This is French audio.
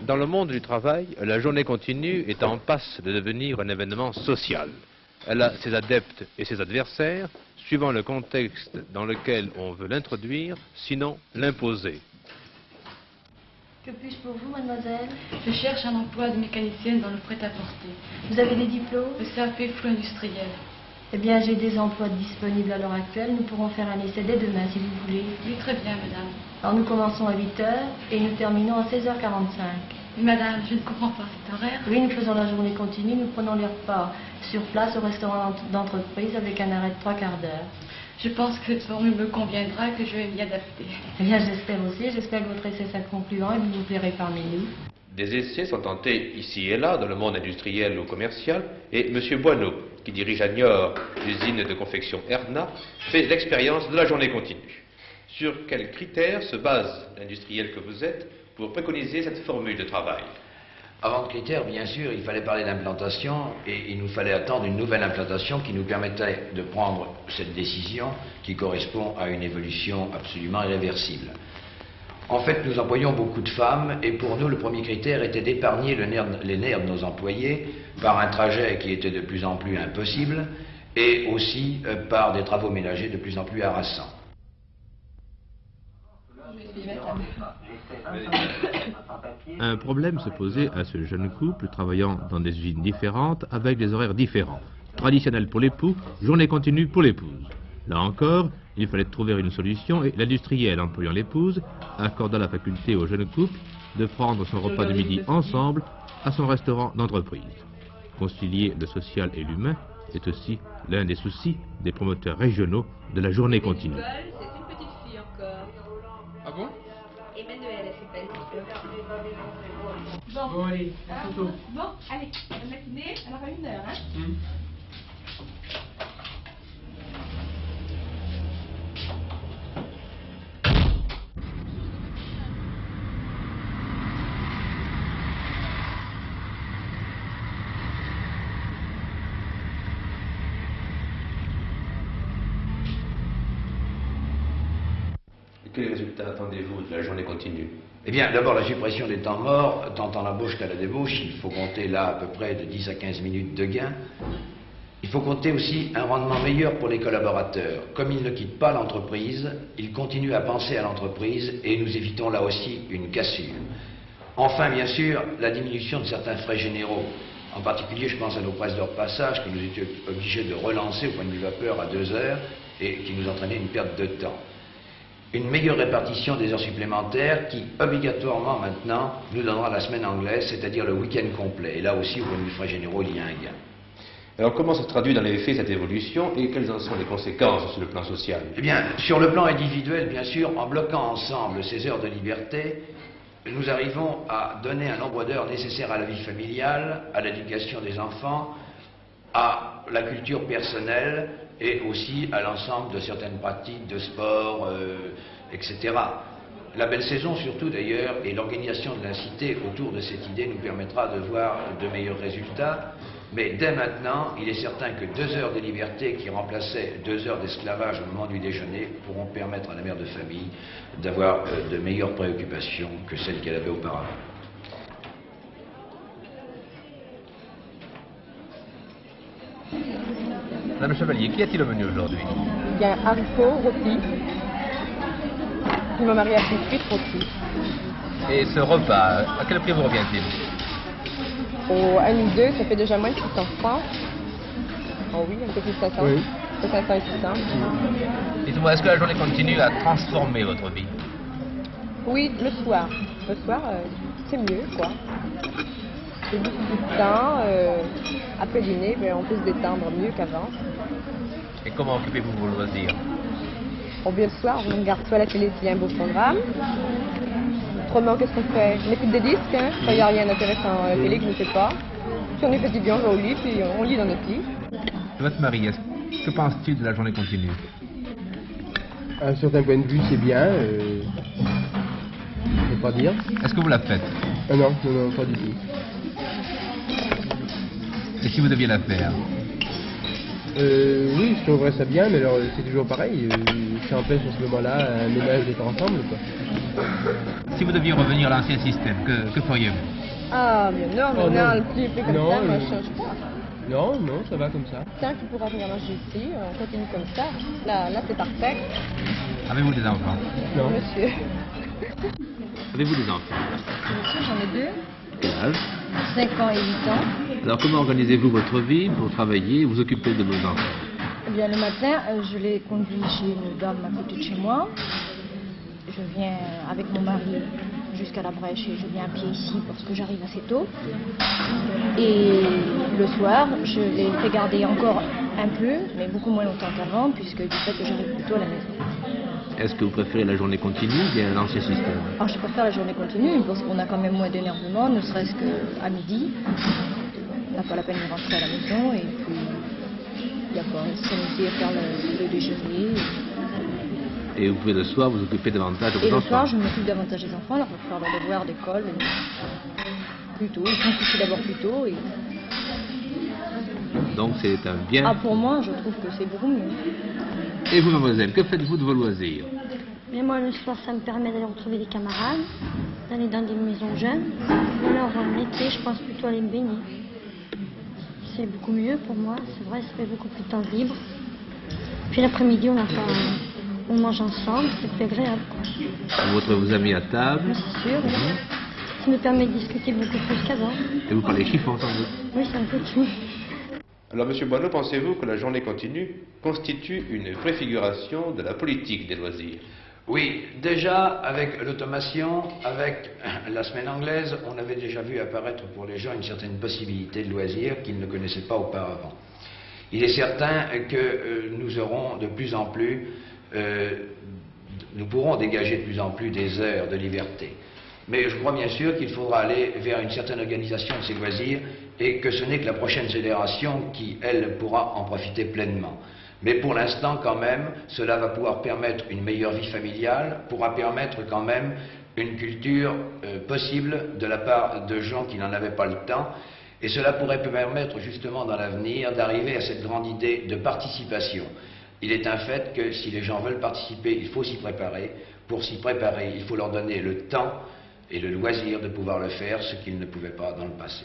Dans le monde du travail, la journée continue est en passe de devenir un événement social. Elle a ses adeptes et ses adversaires, suivant le contexte dans lequel on veut l'introduire, sinon l'imposer. Que puis-je pour vous, mademoiselle? Je cherche un emploi de mécanicienne dans le prêt-à-porter. Vous avez des diplômes? Le CAP flou industriel. Eh bien, j'ai des emplois disponibles à l'heure actuelle. Nous pourrons faire un essai dès demain, si vous voulez. Oui, très bien, madame. Alors, nous commençons à 8 h et nous terminons à 16h45. Mais madame, je ne comprends pas cet horaire. Oui, nous faisons la journée continue. Nous prenons les repas sur place au restaurant d'entreprise avec un arrêt de 3/4 d'heure. Je pense que cette formule me conviendra et que je vais m'y adapter. Eh bien, j'espère aussi. J'espère que votre essai sera concluant et que vous vous plairez parmi nous. Des essais sont tentés ici et là dans le monde industriel ou commercial, et M. Boineau, qui dirige à Niort l'usine de confection Erna, fait l'expérience de la journée continue. Sur quels critères se base l'industriel que vous êtes pour préconiser cette formule de travail? Avant de critères, bien sûr, il fallait parler d'implantation et il nous fallait attendre une nouvelle implantation qui nous permettait de prendre cette décision qui correspond à une évolution absolument irréversible. En fait, nous employons beaucoup de femmes et pour nous, le premier critère était d'épargner les nerfs de nos employés par un trajet qui était de plus en plus impossible et aussi par des travaux ménagers de plus en plus harassants. Un problème se posait à ce jeune couple travaillant dans des usines différentes avec des horaires différents. Traditionnel pour l'époux, journée continue pour l'épouse. Là encore, il fallait trouver une solution et l'industriel employant l'épouse accorda la faculté au jeune couple de prendre son repas de midi ensemble à son restaurant d'entreprise. Concilier le social et l'humain est aussi l'un des soucis des promoteurs régionaux de la journée continue. C'est une petite fille encore. Ah bon? Emmanuel, elle s'appelle. Bon, allez, photo. Bon, allez, la matinée, elle aura 1 heure, hein? Quels résultats attendez-vous de la journée continue? Eh bien, d'abord la suppression des temps morts, tant en embauche qu'à la débauche, il faut compter là à peu près de 10 à 15 minutes de gain. Il faut compter aussi un rendement meilleur pour les collaborateurs. Comme ils ne quittent pas l'entreprise, ils continuent à penser à l'entreprise et nous évitons là aussi une cassure. Enfin, bien sûr, la diminution de certains frais généraux. En particulier, je pense à nos presses de repassage que nous étions obligés de relancer au point de vue vapeur à 2 heures et qui nous entraînait une perte de temps. Une meilleure répartition des heures supplémentaires qui, obligatoirement maintenant, nous donnera la semaine anglaise, c'est-à-dire le week-end complet. Et là aussi, au point de vue frais généraux, il y a un gain. Alors comment se traduit dans les faits cette évolution et quelles en sont les conséquences sur le plan social? Eh bien, sur le plan individuel, bien sûr, en bloquant ensemble ces heures de liberté, nous arrivons à donner un nombre d'heures nécessaires à la vie familiale, à l'éducation des enfants, à la culture personnelle et aussi à l'ensemble de certaines pratiques de sport, etc. La belle saison surtout d'ailleurs et l'organisation de la cité autour de cette idée nous permettra de voir de meilleurs résultats. Mais dès maintenant, il est certain que 2 heures de liberté qui remplaçaient 2 heures d'esclavage au moment du déjeuner pourront permettre à la mère de famille d'avoir de meilleures préoccupations que celles qu'elle avait auparavant. Madame Chevalier, qu'y a-t-il au menu aujourd'hui? Il y a haricots, rôtis. Puis mon mari a pris cuite rôtis. Et ce repas, à quel prix vous revient-il? Au 1 ou 2, ça fait déjà moins de 600 francs. Oh oui, un peu plus de 500. Oui. Entre 500 et 600. Dites-moi, est-ce que la journée continue à transformer votre vie? Oui, le soir. Le soir, c'est mieux, quoi. C'est beaucoup plus de temps. Après dîner, on peut se détendre mieux qu'avant. Et comment occupez-vous vos loisirs? On vient le soir, on regarde soit la télé s'il y a un beau programme. Autrement, qu'est-ce qu'on fait? On écoute des disques, hein, quand il n'y a rien d'intéressant à la télé que je ne sais pas. Si on est fatigué, on va au lit, puis on lit dans notre lit. Votre mari, que pense-t-il de la journée continue? À un certain point de vue, c'est bien. Je ne peux pas dire. Est-ce que vous la faites? Ah non, non, non, pas du tout. Et si vous deviez la faire? Oui, je trouverais ça bien, mais alors c'est toujours pareil. Ça empêche en ce moment-là un ménage d'être ensemble, quoi. Si vous deviez revenir à l'ancien système, que feriez-vous? Ah, mais non, Oh, maintenant, non. le plus comme Non, ça, moi, non. je change pas. Non, non, ça va comme ça. Tant qu'il pourra venir manger ici, on continue comme ça. Là c'est parfait. Avez-vous des enfants? Non. Monsieur. Avez-vous des enfants? Monsieur, j'en ai deux, Quel âge? 5 ans et 8 ans. Alors comment organisez-vous votre vie pour travailler et vous occuper de vos enfants? Eh bien, le matin, je les conduis chez une dame à côté de chez moi. Je viens avec mon mari jusqu'à la brèche et je viens à pied ici parce que j'arrive assez tôt. Et le soir, je les fais garder encore un peu, mais beaucoup moins longtemps qu'avant, puisque du fait que j'arrive plus tôt à la maison. Est-ce que vous préférez la journée continue ou bien l'ancien système? Alors, je préfère la journée continue parce qu'on a quand même moins d'énervement, ne serait-ce qu'à midi. On n'a pas la peine de rentrer à la maison et puis il n'y a pas à s'amuser à faire le déjeuner. Et vous pouvez le soir vous occuper davantage de vos Et le enfants? soir, je m'occupe davantage des enfants, leur faire leurs devoirs d'école plus tôt. Ils sont couchés d'abord plus tôt. Et... Donc c'est un bien. Ah, pour moi, je trouve que c'est beaucoup mieux. Et vous, mademoiselle, que faites-vous de vos loisirs? Mais moi, le soir, ça me permet d'aller retrouver des camarades, d'aller dans des maisons jeunes. Ou alors, l'été, je pense plutôt aller me baigner. C'est beaucoup mieux pour moi, c'est vrai, ça fait beaucoup plus de temps libre. Puis l'après-midi, on mange ensemble, c'est plus agréable. Vous retrouvez vos amis à table? C'est sûr, oui. Ça me permet de discuter beaucoup plus qu'avant. Et vous parlez chiffon sans doute? Oui, c'est un peu tout. Alors, Monsieur Boileau, pensez-vous que la journée continue constitue une préfiguration de la politique des loisirs? Oui, déjà avec l'automation, avec la semaine anglaise, on avait déjà vu apparaître pour les gens une certaine possibilité de loisirs qu'ils ne connaissaient pas auparavant. Il est certain que nous aurons de plus en plus, nous pourrons dégager de plus en plus des heures de liberté. Mais je crois bien sûr qu'il faudra aller vers une certaine organisation de ces loisirs et que ce n'est que la prochaine génération qui, elle, pourra en profiter pleinement. Mais pour l'instant, quand même, cela va pouvoir permettre une meilleure vie familiale, pourra permettre quand même une culture possible de la part de gens qui n'en avaient pas le temps. Et cela pourrait permettre justement dans l'avenir d'arriver à cette grande idée de participation. Il est un fait que si les gens veulent participer, il faut s'y préparer. Pour s'y préparer, il faut leur donner le temps et le loisir de pouvoir le faire, ce qu'ils ne pouvaient pas dans le passé.